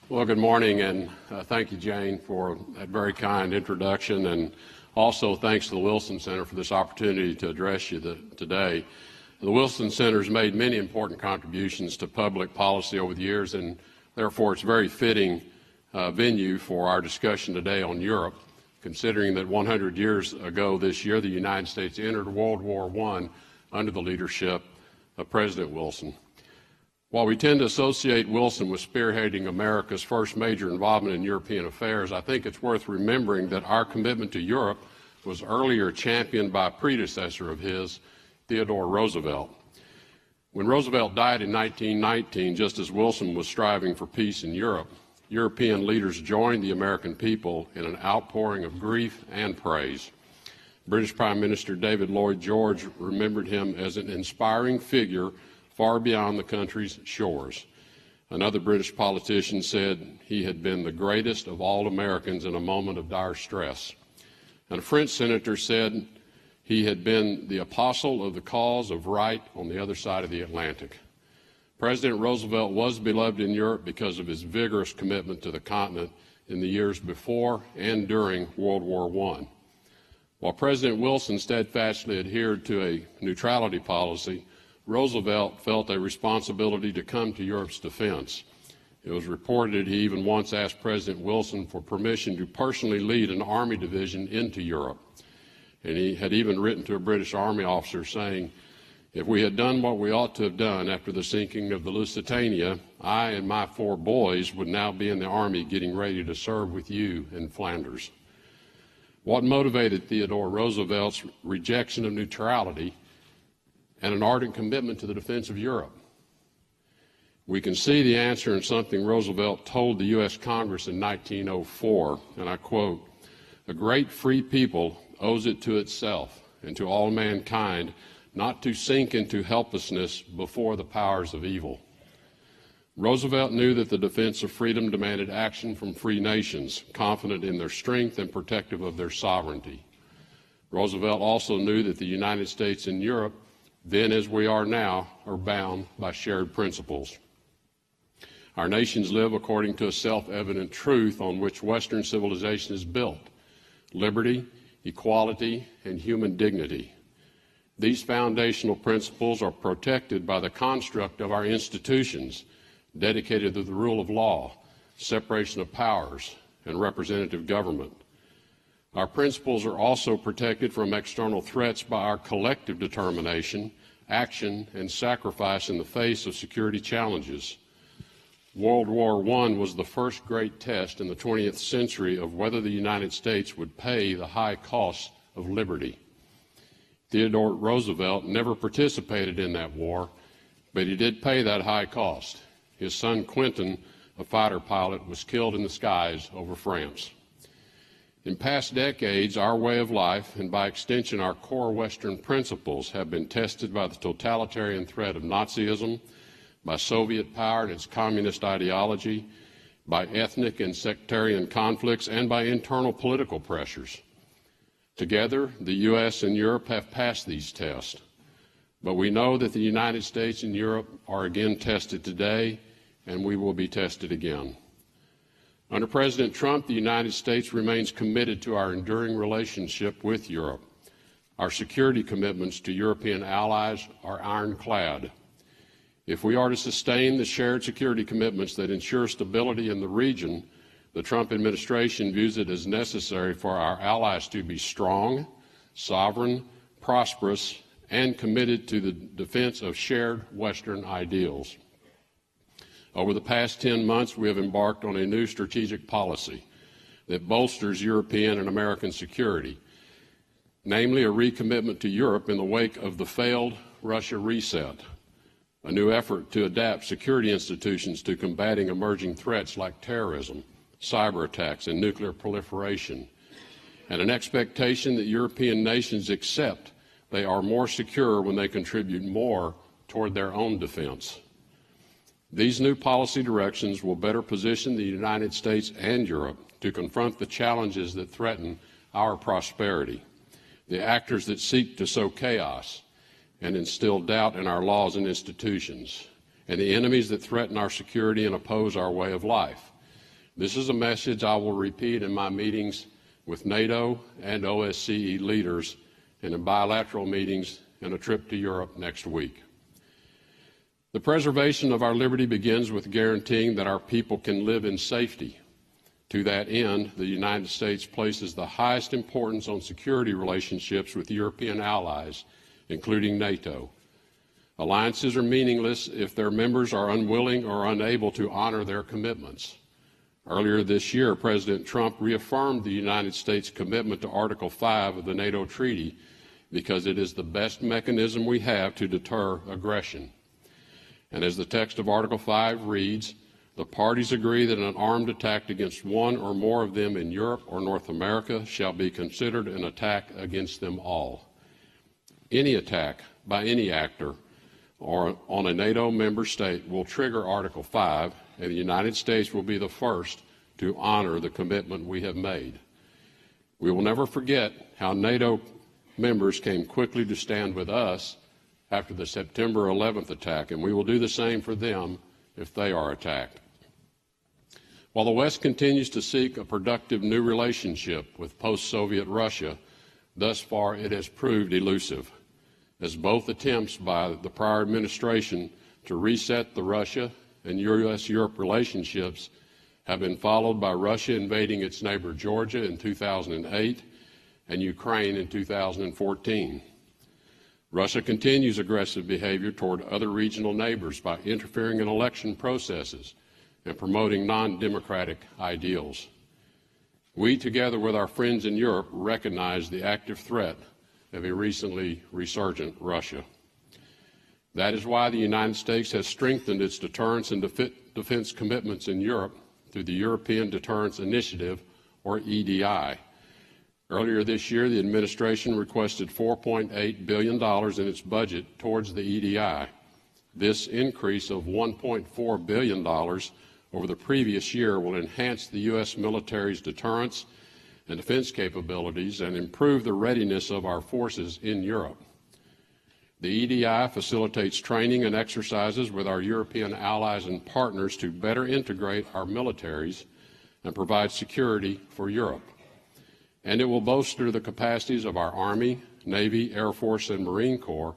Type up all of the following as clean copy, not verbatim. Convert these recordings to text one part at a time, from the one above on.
Well, good morning, and thank you, Jane, for that very kind introduction, and also thanks to the Wilson Center for this opportunity to address you today. The Wilson Center has made many important contributions to public policy over the years, and therefore it's a very fitting venue for our discussion today on Europe, considering that 100 years ago this year, the United States entered World War I under the leadership of President Wilson. While we tend to associate Wilson with spearheading America's first major involvement in European affairs, I think it's worth remembering that our commitment to Europe was earlier championed by a predecessor of his, Theodore Roosevelt. When Roosevelt died in 1919, just as Wilson was striving for peace in Europe, European leaders joined the American people in an outpouring of grief and praise. British Prime Minister David Lloyd George remembered him as an inspiring figure far beyond the country's shores. Another British politician said he had been the greatest of all Americans in a moment of dire stress. And a French senator said he had been the apostle of the cause of right on the other side of the Atlantic. President Roosevelt was beloved in Europe because of his vigorous commitment to the continent in the years before and during World War I. While President Wilson steadfastly adhered to a neutrality policy, Roosevelt felt a responsibility to come to Europe's defense. It was reported he even once asked President Wilson for permission to personally lead an army division into Europe. And he had even written to a British army officer saying, "If we had done what we ought to have done after the sinking of the Lusitania, I and my 4 boys would now be in the army getting ready to serve with you in Flanders." What motivated Theodore Roosevelt's rejection of neutrality and an ardent commitment to the defense of Europe? We can see the answer in something Roosevelt told the U.S. Congress in 1904, and I quote, "A great free people owes it to itself and to all mankind not to sink into helplessness before the powers of evil." Roosevelt knew that the defense of freedom demanded action from free nations, confident in their strength and protective of their sovereignty. Roosevelt also knew that the United States and Europe, then as we are now, are bound by shared principles. Our nations live according to a self-evident truth on which Western civilization is built: liberty, equality, and human dignity. These foundational principles are protected by the construct of our institutions, dedicated to the rule of law, separation of powers, and representative government. Our principles are also protected from external threats by our collective determination, action, and sacrifice in the face of security challenges. World War I was the first great test in the 20th century of whether the United States would pay the high cost of liberty. Theodore Roosevelt never participated in that war, but he did pay that high cost. His son Quentin, a fighter pilot, was killed in the skies over France. In past decades, our way of life, and by extension our core Western principles, have been tested by the totalitarian threat of Nazism, by Soviet power and its communist ideology, by ethnic and sectarian conflicts, and by internal political pressures. Together, the U.S. and Europe have passed these tests, but we know that the United States and Europe are again tested today, and we will be tested again. Under President Trump, the United States remains committed to our enduring relationship with Europe. Our security commitments to European allies are ironclad. If we are to sustain the shared security commitments that ensure stability in the region, the Trump administration views it as necessary for our allies to be strong, sovereign, prosperous, and committed to the defense of shared Western ideals. Over the past 10 months, we have embarked on a new strategic policy that bolsters European and American security, namely a recommitment to Europe in the wake of the failed Russia reset, a new effort to adapt security institutions to combating emerging threats like terrorism, cyber attacks, and nuclear proliferation, and an expectation that European nations accept they are more secure when they contribute more toward their own defense. These new policy directions will better position the United States and Europe to confront the challenges that threaten our prosperity, the actors that seek to sow chaos and instill doubt in our laws and institutions, and the enemies that threaten our security and oppose our way of life. This is a message I will repeat in my meetings with NATO and OSCE leaders and in bilateral meetings and a trip to Europe next week. The preservation of our liberty begins with guaranteeing that our people can live in safety. To that end, the United States places the highest importance on security relationships with European allies, including NATO. Alliances are meaningless if their members are unwilling or unable to honor their commitments. Earlier this year, President Trump reaffirmed the United States' commitment to Article 5 of the NATO Treaty because it is the best mechanism we have to deter aggression. And as the text of Article 5 reads, the parties agree that an armed attack against one or more of them in Europe or North America shall be considered an attack against them all. Any attack by any actor or on a NATO member state will trigger Article 5, and the United States will be the first to honor the commitment we have made. We will never forget how NATO members came quickly to stand with us after the September 11th attack, and we will do the same for them if they are attacked. While the West continues to seek a productive new relationship with post-Soviet Russia, thus far it has proved elusive, as both attempts by the prior administration to reset the Russia and U.S.-Europe relationships have been followed by Russia invading its neighbor Georgia in 2008 and Ukraine in 2014. Russia continues aggressive behavior toward other regional neighbors by interfering in election processes and promoting non-democratic ideals. We, together with our friends in Europe, recognize the active threat of a recently resurgent Russia. That is why the United States has strengthened its deterrence and defense commitments in Europe through the European Deterrence Initiative, or EDI. Earlier this year, the administration requested $4.8 billion in its budget towards the EDI. This increase of $1.4 billion over the previous year will enhance the U.S. military's deterrence and defense capabilities and improve the readiness of our forces in Europe. The EDI facilitates training and exercises with our European allies and partners to better integrate our militaries and provide security for Europe. And it will bolster the capacities of our Army, Navy, Air Force, and Marine Corps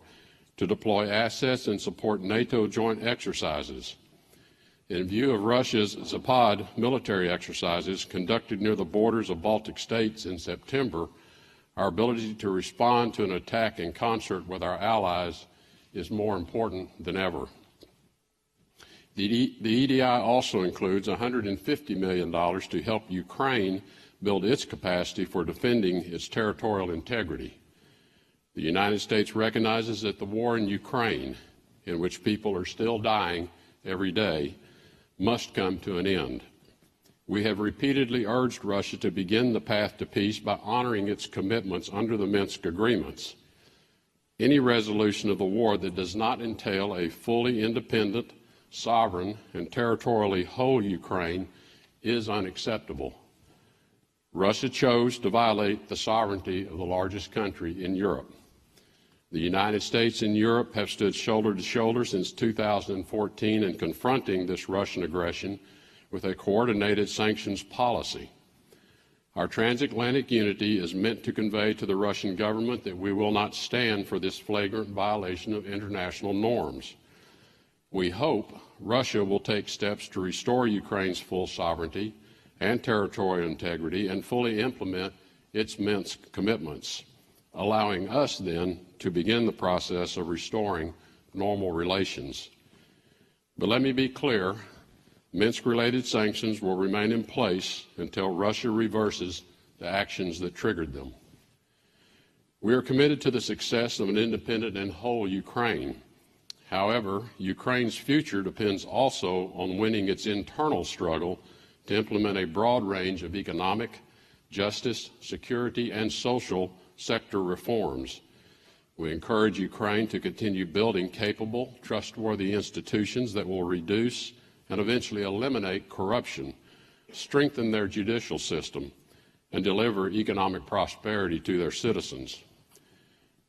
to deploy assets and support NATO joint exercises. In view of Russia's Zapad military exercises conducted near the borders of Baltic states in September, our ability to respond to an attack in concert with our allies is more important than ever. The EDI also includes $150 million to help Ukraine build its capacity for defending its territorial integrity. The United States recognizes that the war in Ukraine, in which people are still dying every day, must come to an end. We have repeatedly urged Russia to begin the path to peace by honoring its commitments under the Minsk agreements. Any resolution of the war that does not entail a fully independent, sovereign, and territorially whole Ukraine is unacceptable. Russia chose to violate the sovereignty of the largest country in Europe. The United States and Europe have stood shoulder to shoulder since 2014 in confronting this Russian aggression with a coordinated sanctions policy. Our transatlantic unity is meant to convey to the Russian government that we will not stand for this flagrant violation of international norms. We hope Russia will take steps to restore Ukraine's full sovereignty and territorial integrity and fully implement its Minsk commitments, allowing us then to begin the process of restoring normal relations. But let me be clear, Minsk-related sanctions will remain in place until Russia reverses the actions that triggered them. We are committed to the success of an independent and whole Ukraine. However, Ukraine's future depends also on winning its internal struggle to implement a broad range of economic, justice, security, and social sector reforms. We encourage Ukraine to continue building capable, trustworthy institutions that will reduce and eventually eliminate corruption, strengthen their judicial system, and deliver economic prosperity to their citizens.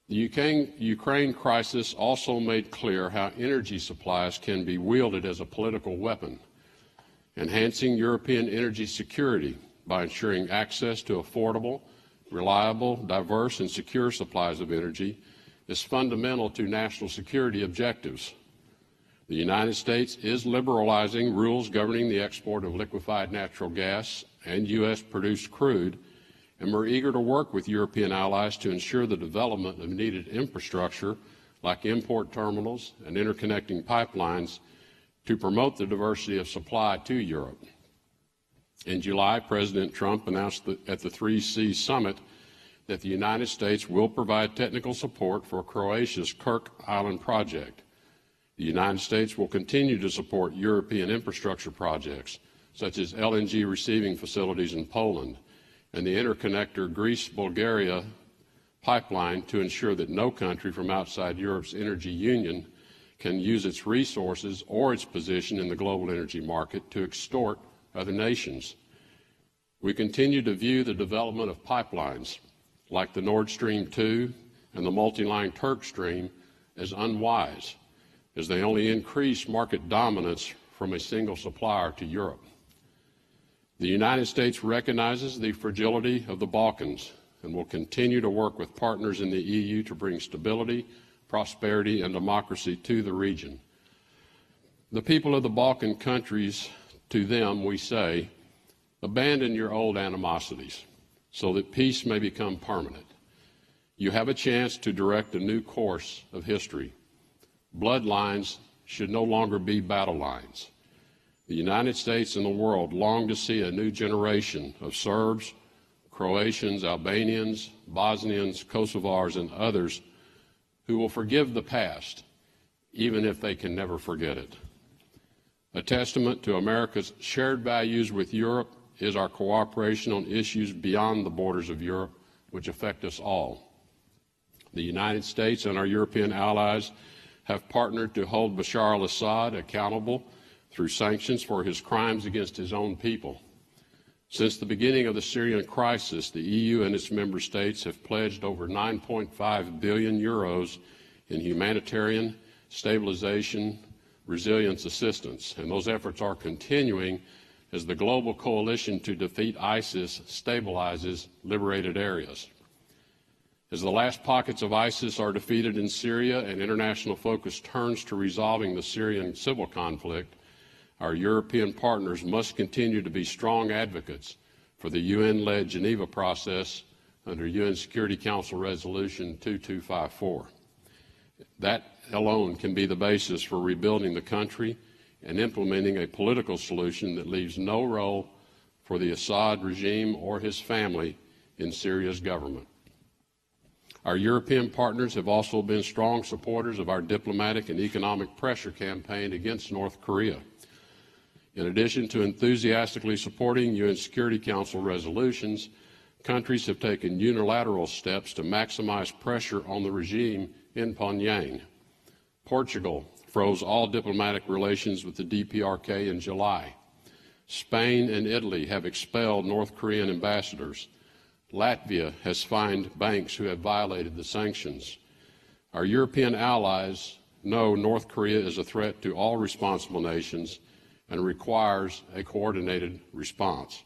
The Ukraine crisis also made clear how energy supplies can be wielded as a political weapon. enhancing European energy security by ensuring access to affordable, reliable, diverse, and secure supplies of energy is fundamental to national security objectives. The United States is liberalizing rules governing the export of liquefied natural gas and U.S.-produced crude, and we're eager to work with European allies to ensure the development of needed infrastructure like import terminals and interconnecting pipelines to promote the diversity of supply to Europe. In July, President Trump announced at the 3C Summit that the United States will provide technical support for Croatia's Kirk Island project. The United States will continue to support European infrastructure projects, such as LNG receiving facilities in Poland and the interconnector Greece-Bulgaria pipeline to ensure that no country from outside Europe's energy union can use its resources or its position in the global energy market to extort other nations. We continue to view the development of pipelines like the Nord Stream 2 and the multi-line Turk Stream as unwise, as they only increase market dominance from a single supplier to Europe. The United States recognizes the fragility of the Balkans and will continue to work with partners in the EU to bring stability, prosperity, and democracy to the region. The people of the Balkan countries, to them we say, abandon your old animosities so that peace may become permanent. You have a chance to direct a new course of history. Bloodlines should no longer be battle lines. The United States and the world long to see a new generation of Serbs, Croatians, Albanians, Bosnians, Kosovars, and others who will forgive the past, even if they can never forget it. A testament to America's shared values with Europe is our cooperation on issues beyond the borders of Europe, which affect us all. The United States and our European allies have partnered to hold Bashar al-Assad accountable through sanctions for his crimes against his own people. Since the beginning of the Syrian crisis, the EU and its member states have pledged over 9.5 billion euros in humanitarian, stabilization, resilience assistance, and those efforts are continuing as the global coalition to defeat ISIS stabilizes liberated areas. As the last pockets of ISIS are defeated in Syria and international focus turns to resolving the Syrian civil conflict, our European partners must continue to be strong advocates for the UN-led Geneva process under UN Security Council Resolution 2254. That alone can be the basis for rebuilding the country and implementing a political solution that leaves no role for the Assad regime or his family in Syria's government. Our European partners have also been strong supporters of our diplomatic and economic pressure campaign against North Korea. In addition to enthusiastically supporting UN Security Council resolutions, countries have taken unilateral steps to maximize pressure on the regime in Pyongyang. Portugal froze all diplomatic relations with the DPRK in July. Spain and Italy have expelled North Korean ambassadors. Latvia has fined banks who have violated the sanctions. Our European allies know North Korea is a threat to all responsible nations and requires a coordinated response.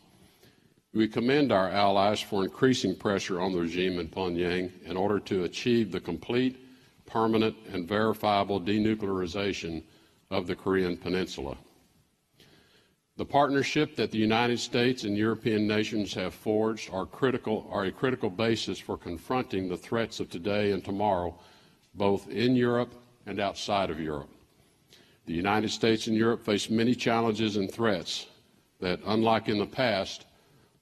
We commend our allies for increasing pressure on the regime in Pyongyang in order to achieve the complete, permanent, and verifiable denuclearization of the Korean Peninsula. The partnership that the United States and European nations have forged are a critical basis for confronting the threats of today and tomorrow, both in Europe and outside of Europe. The United States and Europe face many challenges and threats that, unlike in the past,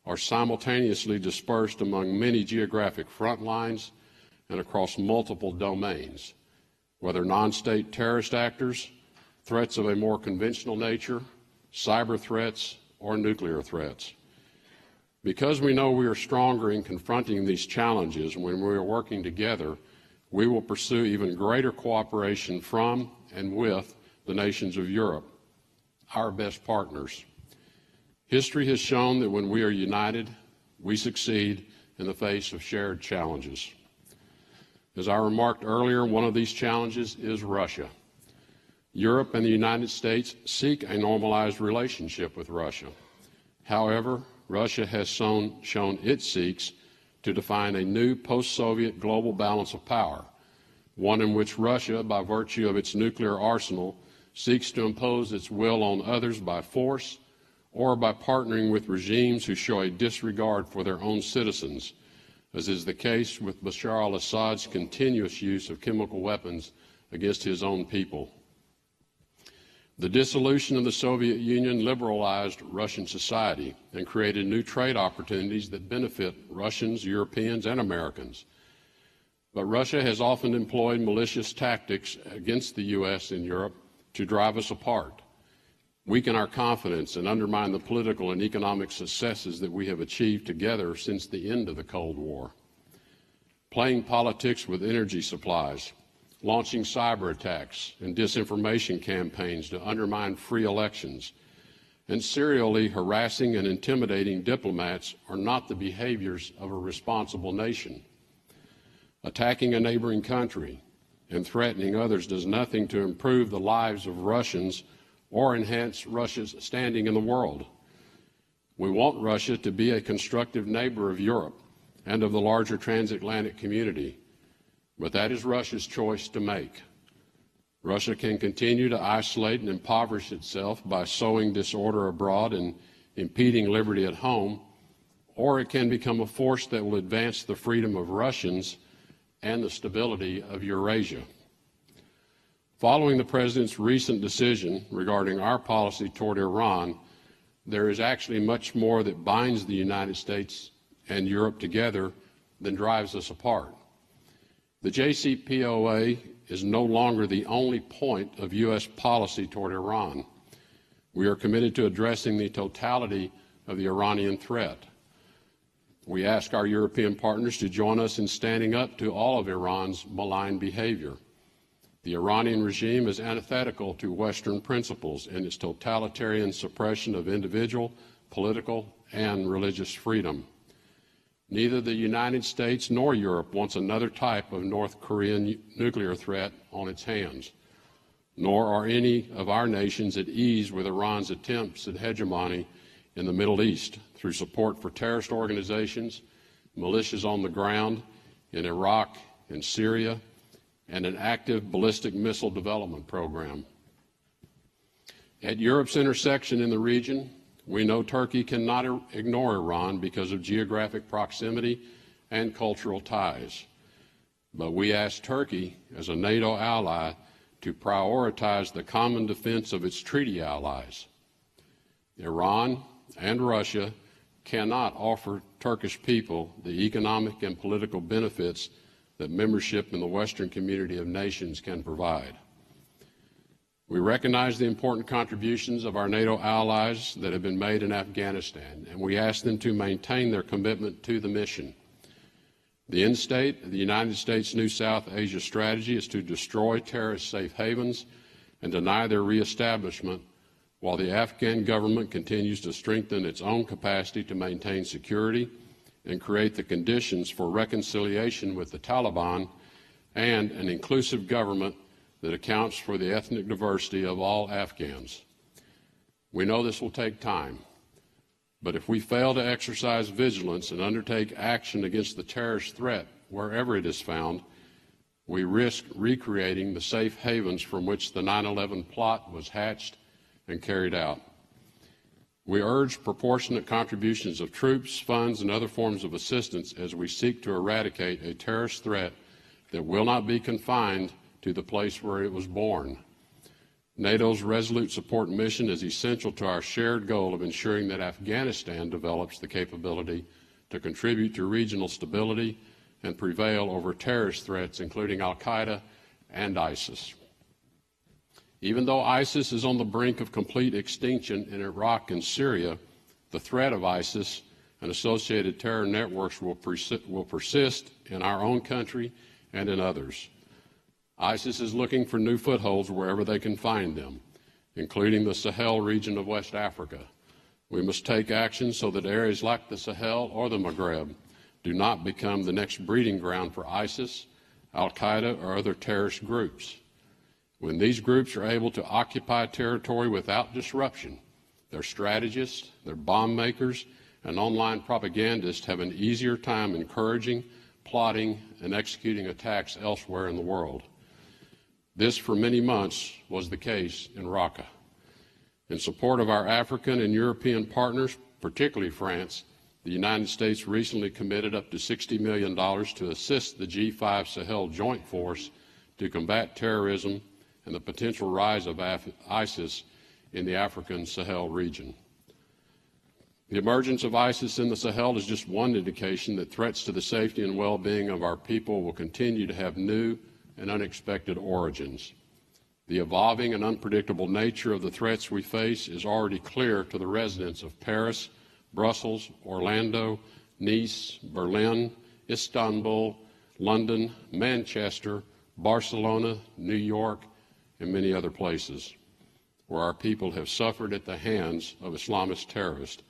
are simultaneously dispersed among many geographic front lines and across multiple domains, whether non-state terrorist actors, threats of a more conventional nature, cyber threats, or nuclear threats. Because we know we are stronger in confronting these challenges when we are working together, we will pursue even greater cooperation from and with the nations of Europe, our best partners. History has shown that when we are united, we succeed in the face of shared challenges. As I remarked earlier, one of these challenges is Russia. Europe and the United States seek a normalized relationship with Russia. However, Russia has shown it seeks to define a new post-Soviet global balance of power, one in which Russia, by virtue of its nuclear arsenal, seeks to impose its will on others by force or by partnering with regimes who show a disregard for their own citizens, as is the case with Bashar al-Assad's continuous use of chemical weapons against his own people. The dissolution of the Soviet Union liberalized Russian society and created new trade opportunities that benefit Russians, Europeans, and Americans. But Russia has often employed malicious tactics against the U.S. and Europe to drive us apart, weaken our confidence, and undermine the political and economic successes that we have achieved together since the end of the Cold War. Playing politics with energy supplies, launching cyber attacks and disinformation campaigns to undermine free elections, and serially harassing and intimidating diplomats are not the behaviors of a responsible nation. Attacking a neighboring country and threatening others does nothing to improve the lives of Russians or enhance Russia's standing in the world. We want Russia to be a constructive neighbor of Europe and of the larger transatlantic community, but that is Russia's choice to make. Russia can continue to isolate and impoverish itself by sowing disorder abroad and impeding liberty at home, or it can become a force that will advance the freedom of Russians and the stability of Eurasia. Following the President's recent decision regarding our policy toward Iran, there is actually much more that binds the United States and Europe together than drives us apart. The JCPOA is no longer the only point of U.S. policy toward Iran. We are committed to addressing the totality of the Iranian threat. We ask our European partners to join us in standing up to all of Iran's malign behavior. The Iranian regime is antithetical to Western principles in its totalitarian suppression of individual, political, and religious freedom. Neither the United States nor Europe wants another type of North Korean nuclear threat on its hands, nor are any of our nations at ease with Iran's attempts at hegemony in the Middle East through support for terrorist organizations, militias on the ground in Iraq and Syria, and an active ballistic missile development program. At Europe's intersection in the region, we know Turkey cannot ignore Iran because of geographic proximity and cultural ties. But we ask Turkey, as a NATO ally, to prioritize the common defense of its treaty allies. Iran and Russia cannot offer Turkish people the economic and political benefits that membership in the Western community of nations can provide. We recognize the important contributions of our NATO allies that have been made in Afghanistan, and we ask them to maintain their commitment to the mission. The end state of the United States' new South Asia strategy is to destroy terrorist safe havens and deny their reestablishment, while the Afghan government continues to strengthen its own capacity to maintain security and create the conditions for reconciliation with the Taliban and an inclusive government that accounts for the ethnic diversity of all Afghans. We know this will take time, but if we fail to exercise vigilance and undertake action against the terrorist threat wherever it is found, we risk recreating the safe havens from which the 9/11 plot was hatched and carried out. We urge proportionate contributions of troops, funds, and other forms of assistance as we seek to eradicate a terrorist threat that will not be confined to the place where it was born. NATO's resolute support mission is essential to our shared goal of ensuring that Afghanistan develops the capability to contribute to regional stability and prevail over terrorist threats, including al-Qaeda and ISIS. Even though ISIS is on the brink of complete extinction in Iraq and Syria, the threat of ISIS and associated terror networks will persist in our own country and in others. ISIS is looking for new footholds wherever they can find them, including the Sahel region of West Africa. We must take action so that areas like the Sahel or the Maghreb do not become the next breeding ground for ISIS, al-Qaeda, or other terrorist groups. When these groups are able to occupy territory without disruption, their strategists, their bomb makers, and online propagandists have an easier time encouraging, plotting, and executing attacks elsewhere in the world. This, for many months, was the case in Raqqa. In support of our African and European partners, particularly France, the United States recently committed up to $60 million to assist the G5 Sahel Joint Force to combat terrorism and the potential rise of ISIS in the African Sahel region. The emergence of ISIS in the Sahel is just one indication that threats to the safety and well-being of our people will continue to have new and unexpected origins. The evolving and unpredictable nature of the threats we face is already clear to the residents of Paris, Brussels, Orlando, Nice, Berlin, Istanbul, London, Manchester, Barcelona, New York, and many other places where our people have suffered at the hands of Islamist terrorists,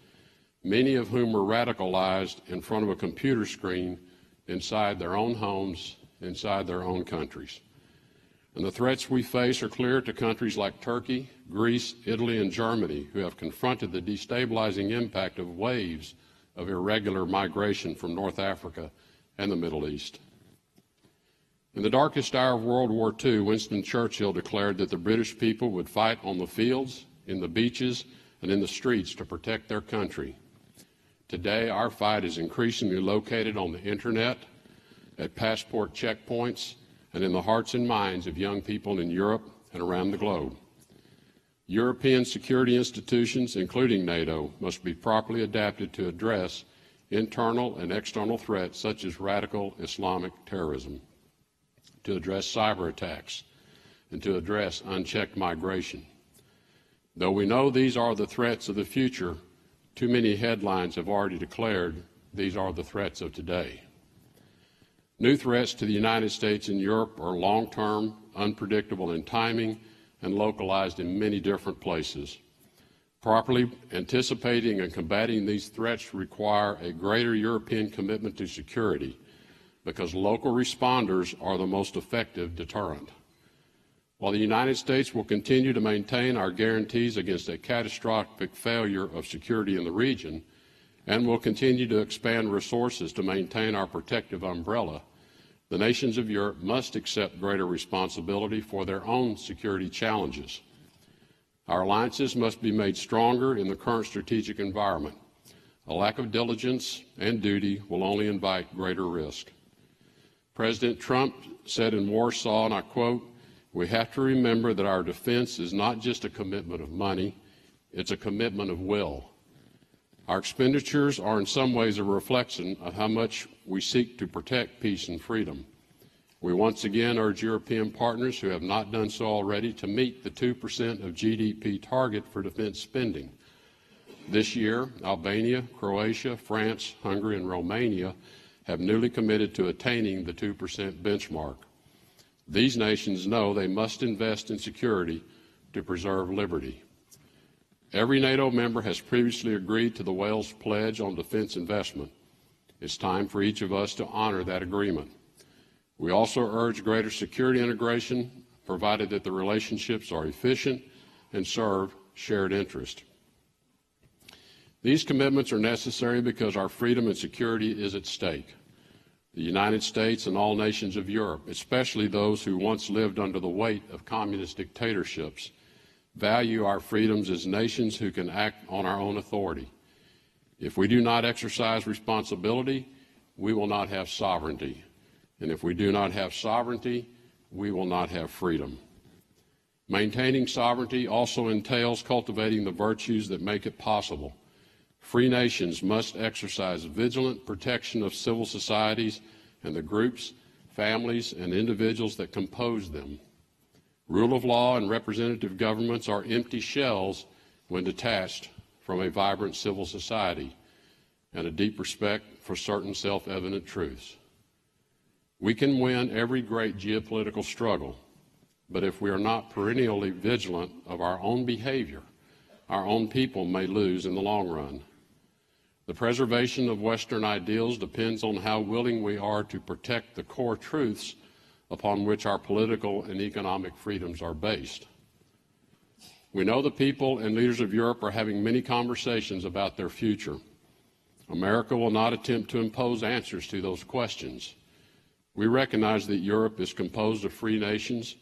many of whom were radicalized in front of a computer screen inside their own homes, inside their own countries. And the threats we face are clear to countries like Turkey, Greece, Italy, and Germany, who have confronted the destabilizing impact of waves of irregular migration from North Africa and the Middle East. In the darkest hour of World War II, Winston Churchill declared that the British people would fight on the fields, in the beaches, and in the streets to protect their country. Today, our fight is increasingly located on the internet, at passport checkpoints, and in the hearts and minds of young people in Europe and around the globe. European security institutions, including NATO, must be properly adapted to address internal and external threats such as radical Islamic terrorism, to address cyber attacks, and to address unchecked migration. Though we know these are the threats of the future, too many headlines have already declared these are the threats of today. New threats to the United States and Europe are long-term, unpredictable in timing, and localized in many different places. Properly anticipating and combating these threats require a greater European commitment to security, because local responders are the most effective deterrent. While the United States will continue to maintain our guarantees against a catastrophic failure of security in the region, and will continue to expand resources to maintain our protective umbrella, the nations of Europe must accept greater responsibility for their own security challenges. Our alliances must be made stronger in the current strategic environment. A lack of diligence and duty will only invite greater risk. President Trump said in Warsaw, and I quote, "We have to remember that our defense is not just a commitment of money, it's a commitment of will." Our expenditures are in some ways a reflection of how much we seek to protect peace and freedom. We once again urge European partners who have not done so already to meet the 2% of GDP target for defense spending. This year, Albania, Croatia, France, Hungary, and Romania have newly committed to attaining the 2% benchmark. These nations know they must invest in security to preserve liberty. Every NATO member has previously agreed to the Wales Pledge on defense investment. It's time for each of us to honor that agreement. We also urge greater security integration, provided that the relationships are efficient and serve shared interest. These commitments are necessary because our freedom and security is at stake. The United States and all nations of Europe, especially those who once lived under the weight of communist dictatorships, value our freedoms as nations who can act on our own authority. If we do not exercise responsibility, we will not have sovereignty. And if we do not have sovereignty, we will not have freedom. Maintaining sovereignty also entails cultivating the virtues that make it possible. Free nations must exercise vigilant protection of civil societies and the groups, families, and individuals that compose them. Rule of law and representative governments are empty shells when detached from a vibrant civil society and a deep respect for certain self-evident truths. We can win every great geopolitical struggle, but if we are not perennially vigilant of our own behavior, our own people may lose in the long run. The preservation of Western ideals depends on how willing we are to protect the core truths upon which our political and economic freedoms are based. We know the people and leaders of Europe are having many conversations about their future. America will not attempt to impose answers to those questions. We recognize that Europe is composed of free nations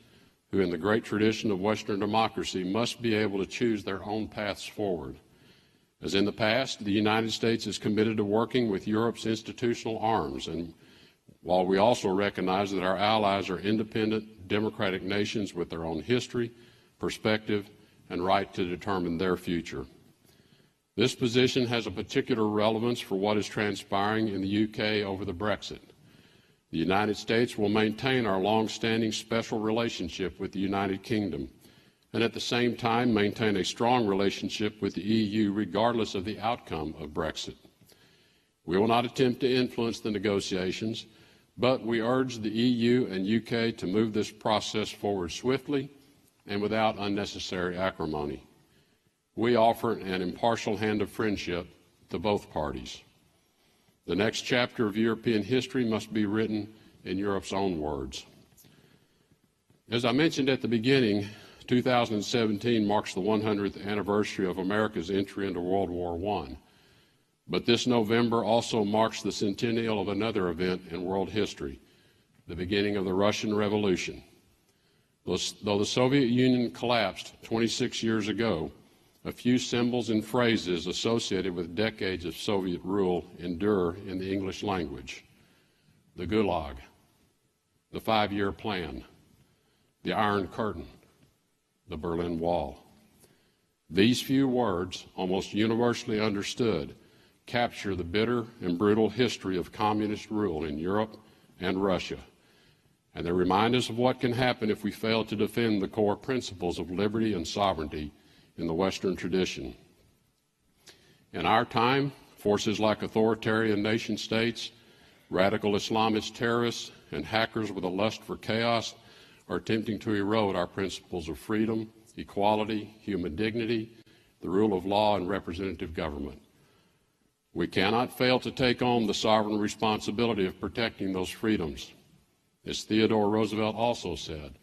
who, in the great tradition of Western democracy, must be able to choose their own paths forward. As in the past, the United States is committed to working with Europe's institutional arms, and while we also recognize that our allies are independent, democratic nations with their own history, perspective, and right to determine their future. This position has a particular relevance for what is transpiring in the UK over the Brexit. The United States will maintain our long-standing special relationship with the United Kingdom, and at the same time maintain a strong relationship with the EU regardless of the outcome of Brexit. We will not attempt to influence the negotiations, but we urge the EU and UK to move this process forward swiftly and without unnecessary acrimony. We offer an impartial hand of friendship to both parties. The next chapter of European history must be written in Europe's own words. As I mentioned at the beginning, 2017 marks the 100th anniversary of America's entry into World War I. But this November also marks the centennial of another event in world history, the beginning of the Russian Revolution. Though the Soviet Union collapsed 26 years ago, a few symbols and phrases associated with decades of Soviet rule endure in the English language. The Gulag, the 5-year plan, the Iron Curtain, the Berlin Wall. These few words, almost universally understood, capture the bitter and brutal history of communist rule in Europe and Russia. And they remind us of what can happen if we fail to defend the core principles of liberty and sovereignty in the Western tradition. In our time, forces like authoritarian nation states, radical Islamist terrorists, and hackers with a lust for chaos are attempting to erode our principles of freedom, equality, human dignity, the rule of law, and representative government. We cannot fail to take on the sovereign responsibility of protecting those freedoms. As Theodore Roosevelt also said,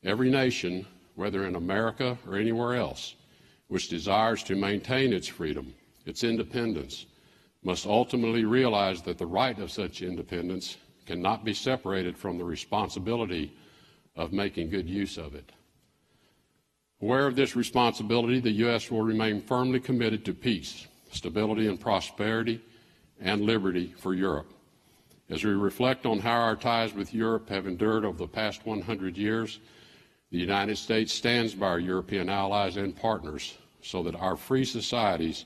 every nation, whether in America or anywhere else, which desires to maintain its freedom, its independence, must ultimately realize that the right of such independence cannot be separated from the responsibility of making good use of it. Aware of this responsibility, the U.S. will remain firmly committed to peace, stability and prosperity, and liberty for Europe. As we reflect on how our ties with Europe have endured over the past 100 years, the United States stands by our European allies and partners so that our free societies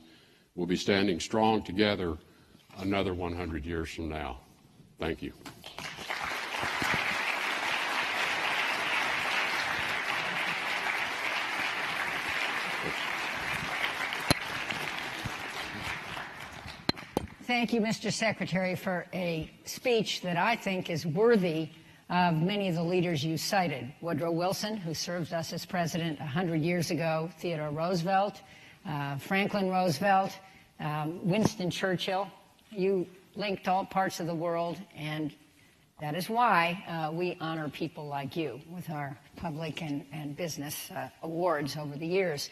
will be standing strong together another 100 years from now. Thank you. Thank you, Mr. Secretary, for a speech that I think is worthy of many of the leaders you cited. Woodrow Wilson, who served us as president 100 years ago, Theodore Roosevelt, Franklin Roosevelt, Winston Churchill. You linked all parts of the world, and that is why we honor people like you with our public and business awards over the years.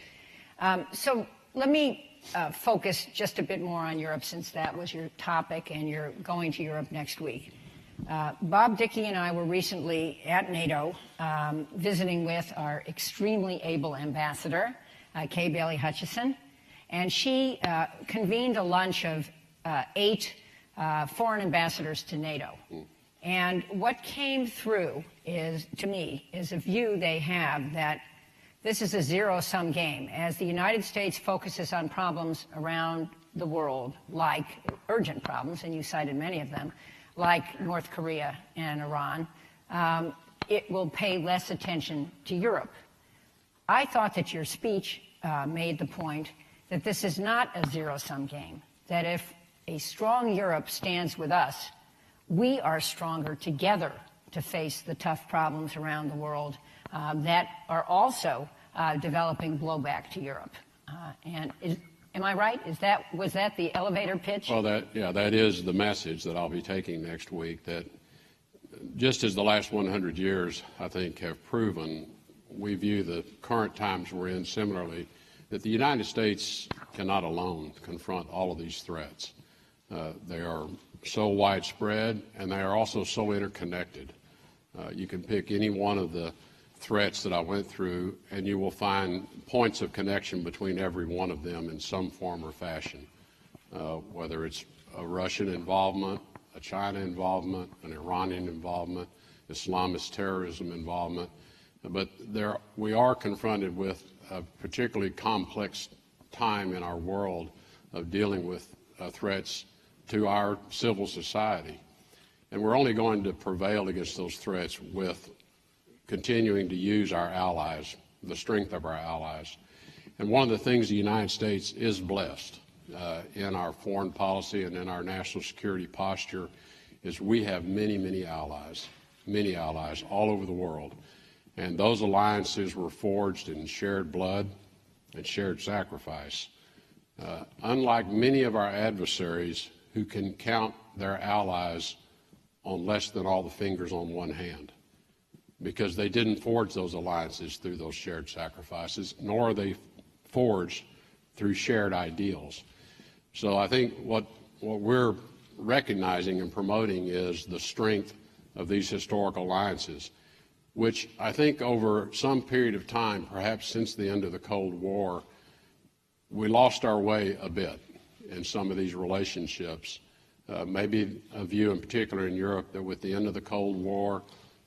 So let me focus just a bit more on Europe, since that was your topic and you're going to Europe next week. Bob Dickey and I were recently at NATO visiting with our extremely able ambassador, Kay Bailey Hutchison, and she convened a lunch of 8 foreign ambassadors to NATO. And what came through is, to me, is a view they have that this is a zero-sum game. As the United States focuses on problems around the world, like urgent problems, and you cited many of them, like North Korea and Iran, it will pay less attention to Europe. I thought that your speech made the point that this is not a zero-sum game, that if a strong Europe stands with us, we are stronger together to face the tough problems around the world that are also developing blowback to Europe. Am I right? Was that the elevator pitch? Well, that is the message that I'll be taking next week, that just as the last 100 years, I think, have proven, we view the current times we're in similarly, that the United States cannot alone confront all of these threats. They are so widespread, and they are also so interconnected. You can pick any one of the threats that I went through, and you will find points of connection between every one of them in some form or fashion, whether it's a Russian involvement, a China involvement, an Iranian involvement, Islamist terrorism involvement. But we are confronted with a particularly complex time in our world of dealing with threats to our civil society. And we're only going to prevail against those threats with continuing to use our allies, the strength of our allies. And one of the things the United States is blessed in our foreign policy and in our national security posture is we have many allies all over the world. And those alliances were forged in shared blood and shared sacrifice. Unlike many of our adversaries who can count their allies on less than all the fingers on one hand, because they didn't forge those alliances through those shared sacrifices, nor are they forged through shared ideals. So I think what we're recognizing and promoting is the strength of these historic alliances, which I think over some period of time, perhaps since the end of the Cold War, we lost our way a bit in some of these relationships. Maybe a view in particular in Europe that with the end of the Cold War,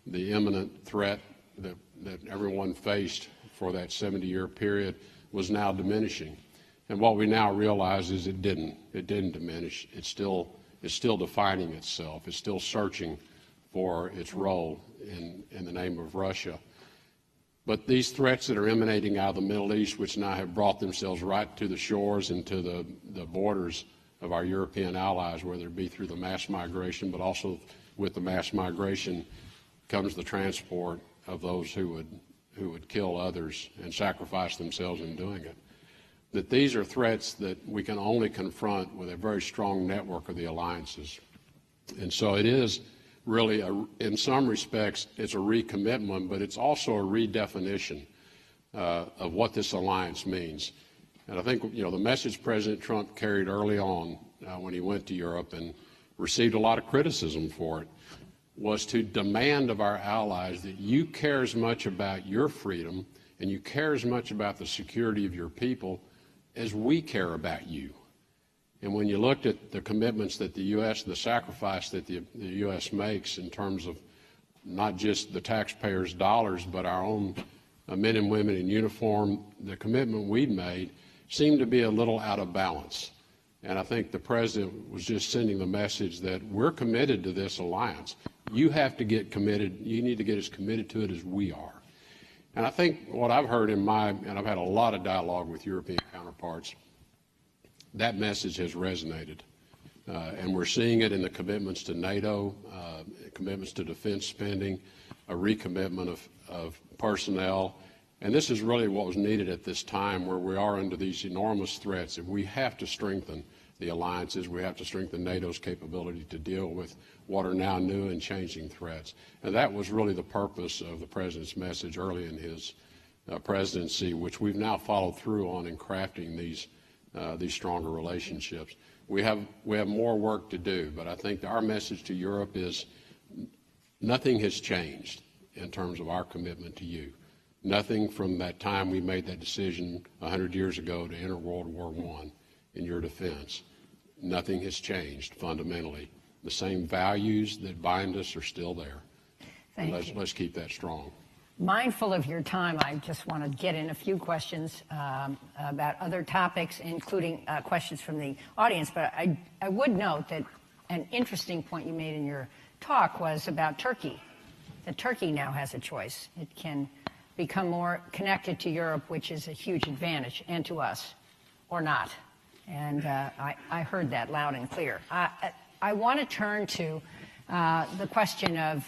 the imminent threat that everyone faced for that 70-year period was now diminishing. And what we now realize is it didn't diminish. It's still defining itself. It's still searching for its role in the name of Russia. But these threats that are emanating out of the Middle East, which now have brought themselves right to the shores and to the borders of our European allies, whether it be through the mass migration, but also with the mass migration comes the transport of those who would kill others and sacrifice themselves in doing it. That these are threats that we can only confront with a very strong network of the alliances. And so it is really, in some respects, it's a recommitment, but it's also a redefinition of what this alliance means. And I think, the message President Trump carried early on when he went to Europe and received a lot of criticism for it was to demand of our allies that you care as much about your freedom and you care as much about the security of your people as we care about you. And when you looked at the commitments that the U.S., the sacrifice that the U.S. makes in terms of not just the taxpayers' dollars, but our own men and women in uniform, the commitment we'd made seemed to be a little out of balance. And I think the President was just sending the message that we're committed to this alliance. You have to get committed. You need to get as committed to it as we are. And I think what I've heard and I've had a lot of dialogue with European counterparts, that message has resonated. And we're seeing it in the commitments to NATO, commitments to defense spending, a recommitment of personnel. And this is really what was needed at this time where we are under these enormous threats. And we have to strengthen the alliances. We have to strengthen NATO's capability to deal with what are now new and changing threats. And that was really the purpose of the President's message early in his presidency, which we've now followed through on in crafting these stronger relationships. We have more work to do, but I think our message to Europe is nothing has changed in terms of our commitment to you. Nothing from that time we made that decision 100 years ago to enter World War I in your defense. Nothing has changed fundamentally. The same values that bind us are still there. Let's keep that strong. Mindful of your time, I just want to get in a few questions about other topics, including questions from the audience. But I would note that an interesting point you made in your talk was about Turkey, that Turkey now has a choice. It can become more connected to Europe, which is a huge advantage, and to us, or not. And I heard that loud and clear. I want to turn to the question of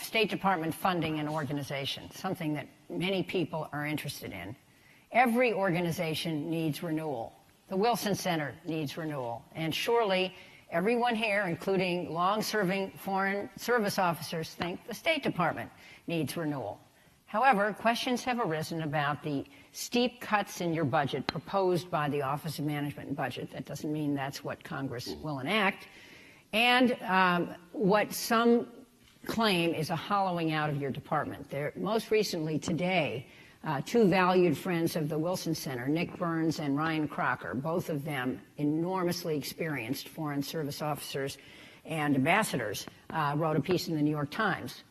State Department funding and organization, something that many people are interested in. Every organization needs renewal. The Wilson Center needs renewal. And surely Everyone here, including long-serving foreign service officers, think the State Department needs renewal. However, questions have arisen about the steep cuts in your budget proposed by the Office of Management and Budget. That doesn't mean that's what Congress will enact. And what some claim is a hollowing out of your department. Most recently today, two valued friends of the Wilson Center, Nick Burns and Ryan Crocker, both of them enormously experienced foreign service officers and ambassadors, wrote a piece in the New York Times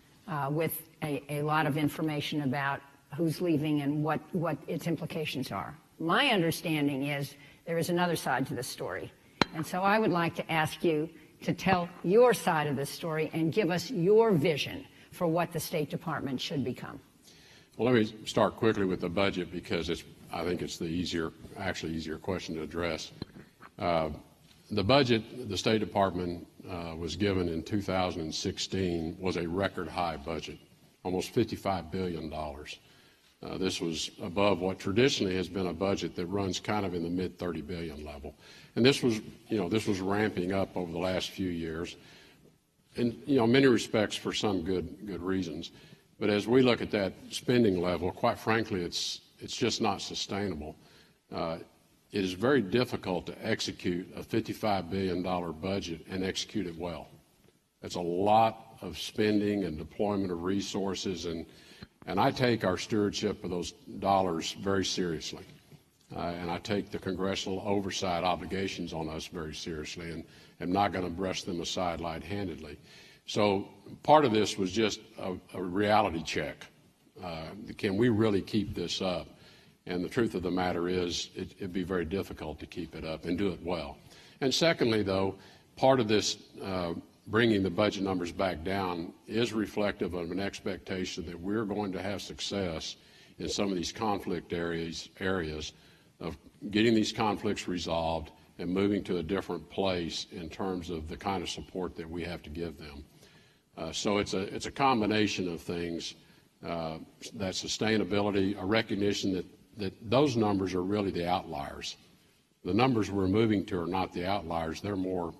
with a lot of information about who's leaving and what its implications are. My understanding is there is another side to this story. And so I would like to ask you to tell your side of this story and give us your vision for what the State Department should become. Well, let me start quickly with the budget because I think it's the easier question to address. The budget the State Department was given in 2016 was a record high budget, almost $55 billion. This was above what traditionally has been a budget that runs kind of in the mid $30 billion level. And this was ramping up over the last few years, in many respects for some good reasons. But as we look at that spending level, quite frankly, it's just not sustainable. It is very difficult to execute a $55 billion budget and execute it well. That's a lot of spending and deployment of resources, and I take our stewardship of those dollars very seriously. And I take the congressional oversight obligations on us very seriously, and am not going to brush them aside light-handedly. So part of this was just a reality check. Can we really keep this up? And the truth of the matter is it'd be very difficult to keep it up and do it well. And secondly, though, part of this bringing the budget numbers back down is reflective of an expectation that we're going to have success in some of these conflict areas of getting these conflicts resolved and moving to a different place in terms of the kind of support that we have to give them. So it's a combination of things, that sustainability, a recognition that those numbers are really the outliers. The numbers we're moving to are not the outliers. They're more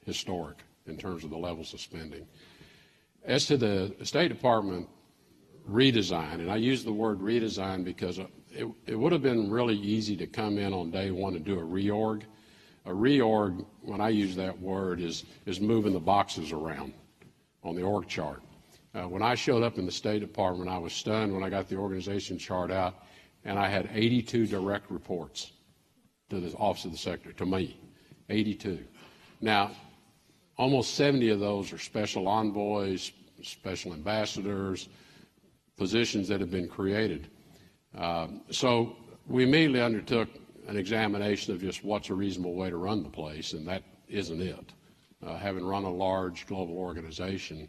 historic in terms of the levels of spending. As to the State Department redesign, and I use the word redesign because it would have been really easy to come in on day one and do a reorg. A reorg, when I use that word, is moving the boxes around on the org chart. When I showed up in the State Department, I was stunned when I got the organization chart out, and I had 82 direct reports to the Office of the Secretary, to me, 82. Now, almost 70 of those are special envoys, special ambassadors, positions that have been created. So we immediately undertook an examination of just what's a reasonable way to run the place, and that isn't it. Having run a large global organization,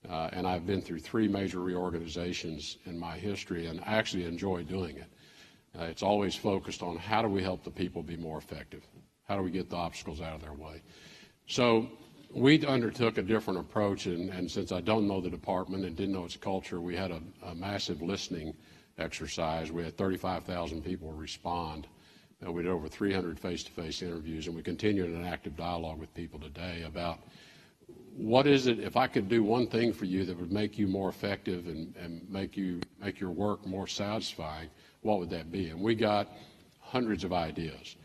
and I've been through 3 major reorganizations in my history, and I actually enjoy doing it. It's always focused on how do we help the people be more effective? How do we get the obstacles out of their way? So we undertook a different approach, and since I don't know the department and didn't know its culture, we had a massive listening exercise. We had 35,000 people respond. We did over 300 face-to-face interviews, and we continue in an active dialogue with people today about what is it, if I could do one thing for you that would make you more effective and make your work more satisfying, what would that be? And we got hundreds of ideas.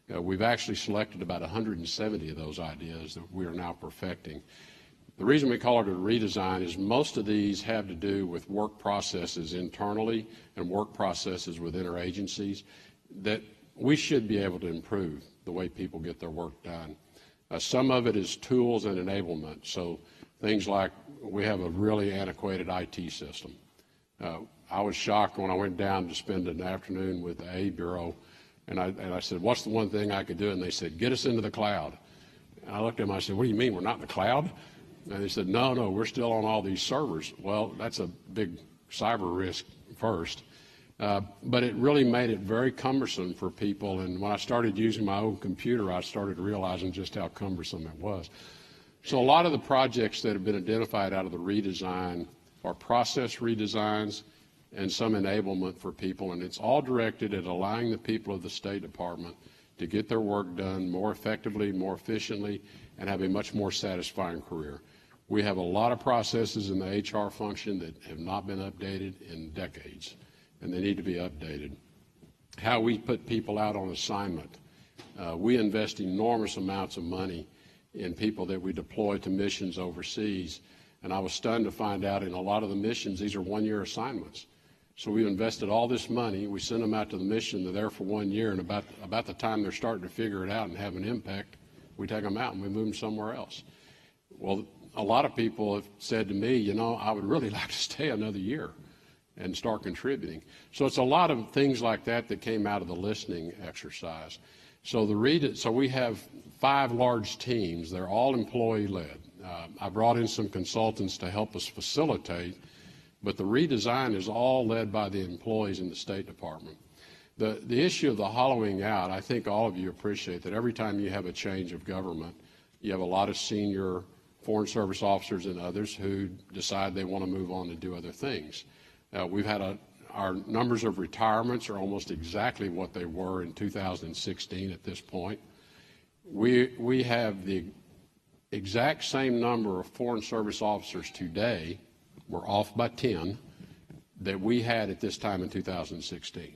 We've actually selected about 170 of those ideas that we are now perfecting. The reason we call it a redesign is most of these have to do with work processes internally and work processes within our agencies that we should be able to improve the way people get their work done. Some of it is tools and enablement. So things like we have a really antiquated IT system. I was shocked when I went down to spend an afternoon with the A Bureau, and I said, what's the one thing I could do? And they said, get us into the cloud. And I looked at them, I said, what do you mean, we're not in the cloud? And they said, no, we're still on all these servers. Well, that's a big cyber risk first. But it really made it very cumbersome for people. And when I started using my own computer, I started realizing just how cumbersome it was. So a lot of the projects that have been identified out of the redesign are process redesigns and some enablement for people. And it's all directed at allowing the people of the State Department to get their work done more effectively, more efficiently, and have a much more satisfying career. We have a lot of processes in the HR function that have not been updated in decades, and they need to be updated. How we put people out on assignment. We invest enormous amounts of money in people that we deploy to missions overseas, and I was stunned to find out in a lot of the missions, these are one-year assignments. So we've invested all this money, we send them out to the mission, they're there for 1 year, and about the time they're starting to figure it out and have an impact, we take them out and we move them somewhere else. Well, a lot of people have said to me, you know, I would really like to stay another year and start contributing. So it's a lot of things like that that came out of the listening exercise. So we have 5 large teams. They're all employee-led. I brought in some consultants to help us facilitate, but the redesign is all led by the employees in the State Department. The issue of the hollowing out, I think all of you appreciate that every time you have a change of government, you have a lot of senior Foreign Service officers and others who decide they want to move on and do other things. We've had our numbers of retirements are almost exactly what they were in 2016 at this point. We have the exact same number of Foreign Service officers today, we're off by 10, that we had at this time in 2016.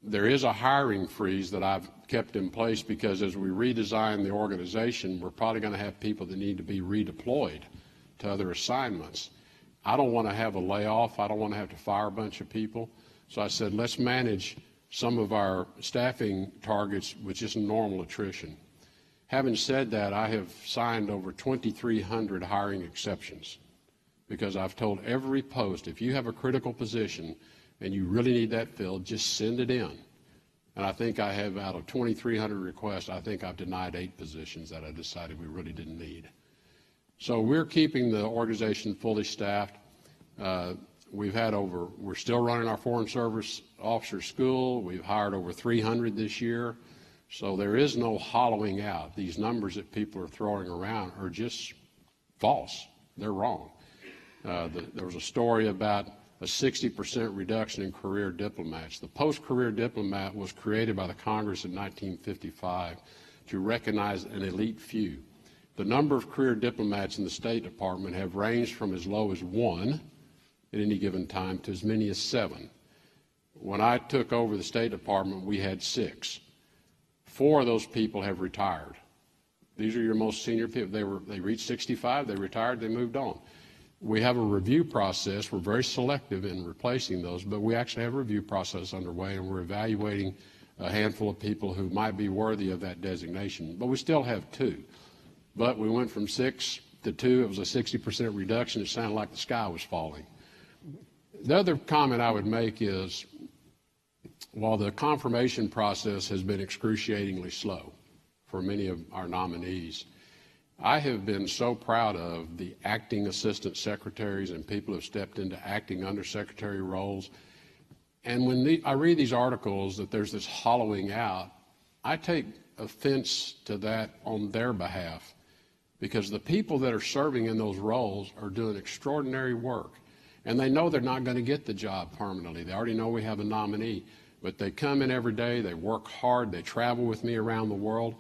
There is a hiring freeze that I've kept in place because as we redesign the organization, we're probably going to have people that need to be redeployed to other assignments. I don't want to have a layoff. I don't want to have to fire a bunch of people. So I said, let's manage some of our staffing targets with just normal attrition. Having said that, I have signed over 2,300 hiring exceptions because I've told every post, if you have a critical position and you really need that filled, just send it in. And I think I have, out of 2,300 requests, I think I've denied 8 positions that I decided we really didn't need. So we're keeping the organization fully staffed. We're still running our Foreign Service Officer School. We've hired over 300 this year. So there is no hollowing out. These numbers that people are throwing around are just false. They're wrong. There was a story about a 60% reduction in career diplomats. The post-career diplomat was created by the Congress in 1955 to recognize an elite few. The number of career diplomats in the State Department have ranged from as low as 1 at any given time to as many as 7. When I took over the State Department, we had 6. 4 of those people have retired. These are your most senior people. They reached 65, they retired, they moved on. We have a review process. We're very selective in replacing those, but we actually have a review process underway, and we're evaluating a handful of people who might be worthy of that designation. But we still have 2. But we went from 6 to 2. It was a 60% reduction. It sounded like the sky was falling. The other comment I would make is, while the confirmation process has been excruciatingly slow for many of our nominees, I have been so proud of the acting assistant secretaries and people who have stepped into acting undersecretary roles. And when I read these articles that there's this hollowing out, I take offense to that on their behalf, because the people that are serving in those roles are doing extraordinary work. And they know they're not going to get the job permanently. They already know we have a nominee. But they come in every day, they work hard, they travel with me around the world.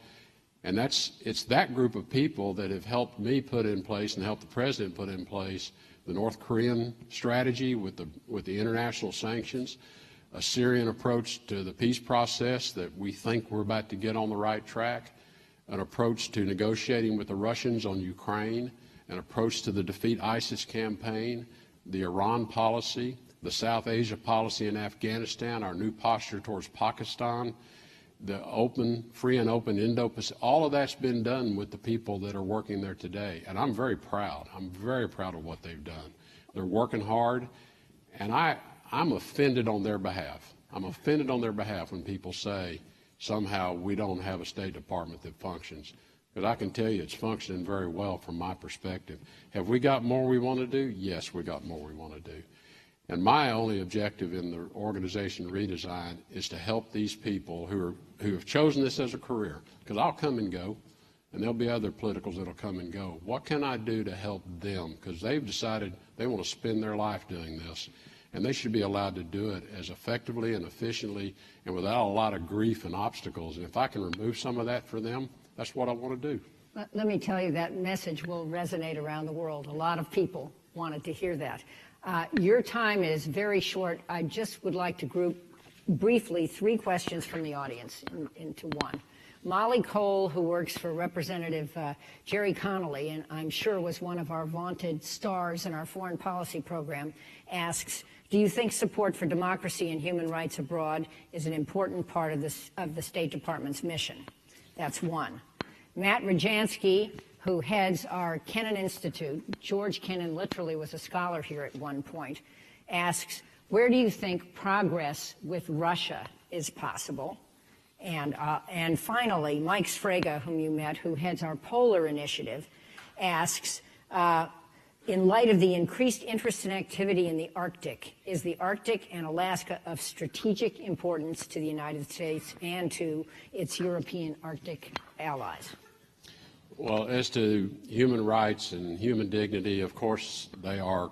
And it's that group of people that have helped me put in place and helped the President put in place the North Korean strategy with the international sanctions, a Syrian approach to the peace process that we think we're about to get on the right track, an approach to negotiating with the Russians on Ukraine, an approach to the Defeat ISIS campaign, the Iran policy, the South Asia policy in Afghanistan, our new posture towards Pakistan, the free and open Indo-Pacific. All of that's been done with the people that are working there today. And I'm very proud. I'm very proud of what they've done. They're working hard, and I'm offended on their behalf. I'm offended on their behalf when people say somehow we don't have a State Department that functions. Because I can tell you it's functioning very well from my perspective. Have we got more we want to do? Yes, we got more we want to do. And my only objective in the organization redesign is to help these people who have chosen this as a career, because I'll come and go, and there'll be other politicals that'll come and go. What can I do to help them? Because they've decided they want to spend their life doing this. and they should be allowed to do it as effectively and efficiently and without a lot of grief and obstacles. And if I can remove some of that for them, that's what I want to do. Let me tell you, that message will resonate around the world. A lot of people wanted to hear that. Your time is very short. I just would like to group briefly 3 questions from the audience into one. Molly Cole, who works for Representative Jerry Connolly, and I'm sure was one of our vaunted stars in our foreign policy program, asks, do you think support for democracy and human rights abroad is an important part of the State Department's mission? That's one. Matt Rajansky, who heads our Kennan Institute, George Kennan literally was a scholar here at one point, asks, where do you think progress with Russia is possible? And finally, Mike Sfraga, whom you met, who heads our Polar Initiative, asks, in light of the increased interest and activity in the Arctic, is the Arctic and Alaska of strategic importance to the United States and to its European Arctic allies? Well, as to human rights and human dignity, of course, they are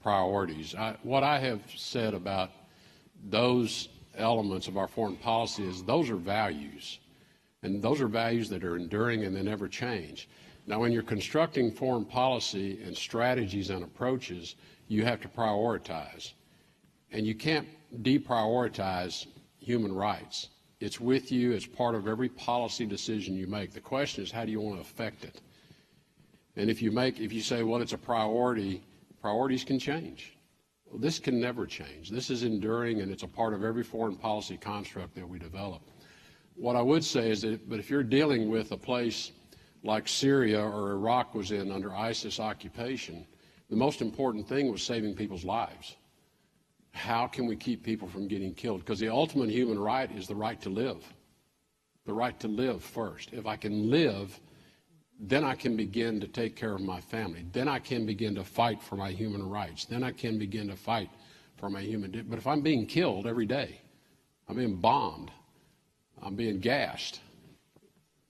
priorities. What I have said about those elements of our foreign policy is those are values, and those are values that are enduring and they never change. Now, when you're constructing foreign policy and strategies and approaches, you have to prioritize, and you can't deprioritize human rights. It's with you. It's part of every policy decision you make. The question is, how do you want to affect it? And if you say, well, it's a priority, priorities can change. Well, this can never change. This is enduring, and it's a part of every foreign policy construct that we develop. What I would say is that, but if you're dealing with a place like Syria or Iraq was in under ISIS occupation, the most important thing was saving people's lives. How can we keep people from getting killed? Because the ultimate human right is the right to live. The right to live first. If I can live, then I can begin to take care of my family. Then I can begin to fight for my human rights. Then I can begin to fight for my human. But if I'm being killed every day, I'm being bombed, I'm being gassed,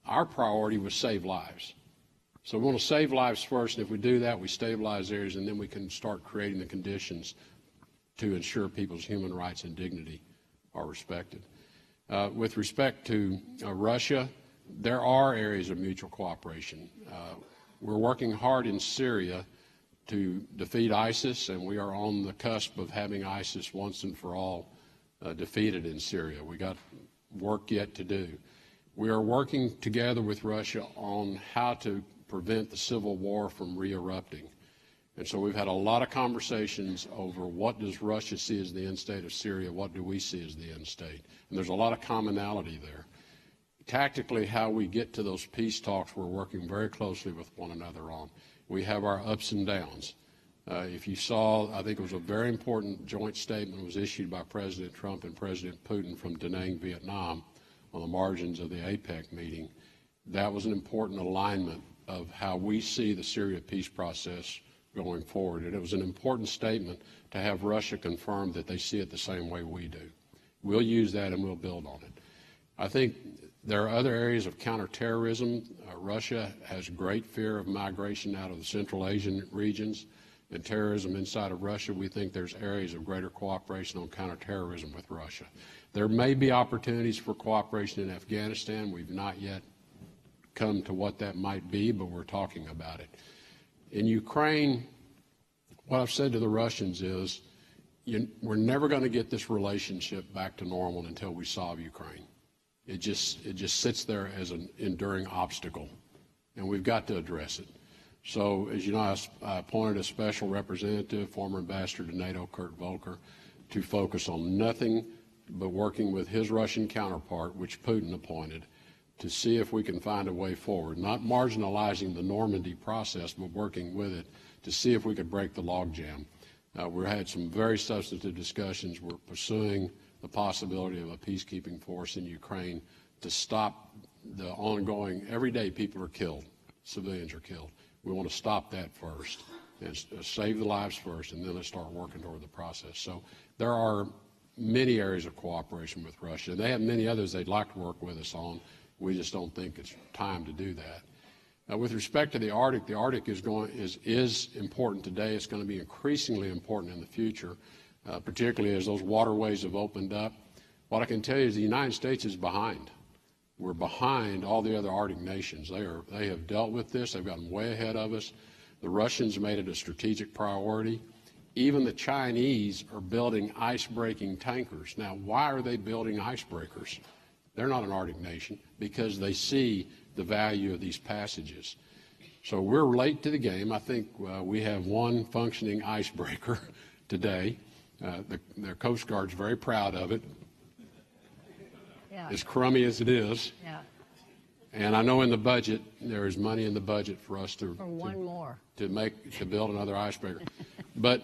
our priority was save lives. So we want to save lives first, and if we do that, we stabilize areas, and then we can start creating the conditions to ensure people's human rights and dignity are respected. With respect to Russia, there are areas of mutual cooperation. We're working hard in Syria to defeat ISIS, and we are on the cusp of having ISIS once and for all defeated in Syria. We got work yet to do. We are working together with Russia on how to prevent the civil war from re-erupting. And so we've had a lot of conversations over what does Russia see as the end state of Syria, what do we see as the end state. And there's a lot of commonality there. Tactically, how we get to those peace talks, we're working very closely with one another on. We have our ups and downs. If you saw, I think it was a very important joint statement was issued by President Trump and President Putin from Da Nang, Vietnam, on the margins of the APEC meeting. That was an important alignment of how we see the Syria peace process going forward. And it was an important statement to have Russia confirm that they see it the same way we do. We'll use that and we'll build on it. I think there are other areas of counterterrorism. Russia has great fear of migration out of the Central Asian regions and terrorism inside of Russia. We think there's areas of greater cooperation on counterterrorism with Russia. There may be opportunities for cooperation in Afghanistan. We've not yet come to what that might be, but we're talking about it. In Ukraine, what I've said to the Russians is, we're never going to get this relationship back to normal until we solve Ukraine. It just sits there as an enduring obstacle, and we've got to address it. So, as you know, I appointed a special representative, former ambassador to NATO, Kurt Volker, to focus on nothing but working with his Russian counterpart, which Putin appointed, to see if we can find a way forward, not marginalizing the Normandy process, but working with it to see if we could break the logjam. We had some very substantive discussions. We're pursuing the possibility of a peacekeeping force in Ukraine to stop the ongoing, every day people are killed, civilians are killed. We want to stop that first and save the lives first, and then let's start working toward the process. So there are many areas of cooperation with Russia. They have many others they'd like to work with us on. We just don't think it's time to do that. Now, with respect to the Arctic is important today. It's going to be increasingly important in the future. particularly as those waterways have opened up. What I can tell you is the United States is behind. We're behind all the other Arctic nations. They have dealt with this. They've gotten way ahead of us. The Russians made it a strategic priority. Even the Chinese are building ice-breaking tankers. Now, why are they building icebreakers? They're not an Arctic nation because they see the value of these passages. So we're late to the game. I think we have one functioning icebreaker today. Their Coast Guard's very proud of it. Yeah. As crummy as it is. Yeah. And I know in the budget, there is money in the budget for us to build another icebreaker. But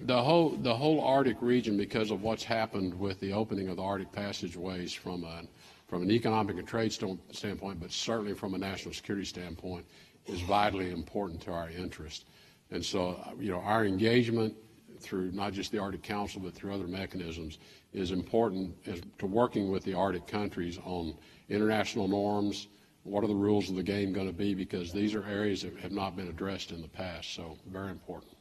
the whole Arctic region, because of what's happened with the opening of the Arctic passageways from an economic and trade standpoint, but certainly from a national security standpoint, is vitally important to our interest. And so, our engagement through not just the Arctic Council, but through other mechanisms, is important to working with the Arctic countries on international norms. What are the rules of the game going to be? Because these are areas that have not been addressed in the past, so very important.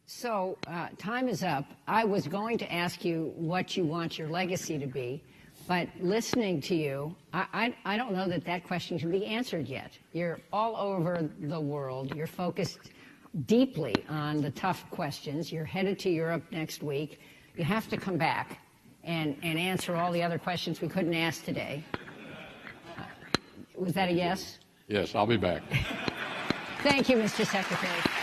So time is up. I was going to ask you what you want your legacy to be, but listening to you, I don't know that question can be answered yet. You're all over the world. You're focused deeply on the tough questions. You're headed to Europe next week. You have to come back and answer all the other questions we couldn't ask today. Was that a yes? Yes, I'll be back. Thank you, Mr. Secretary.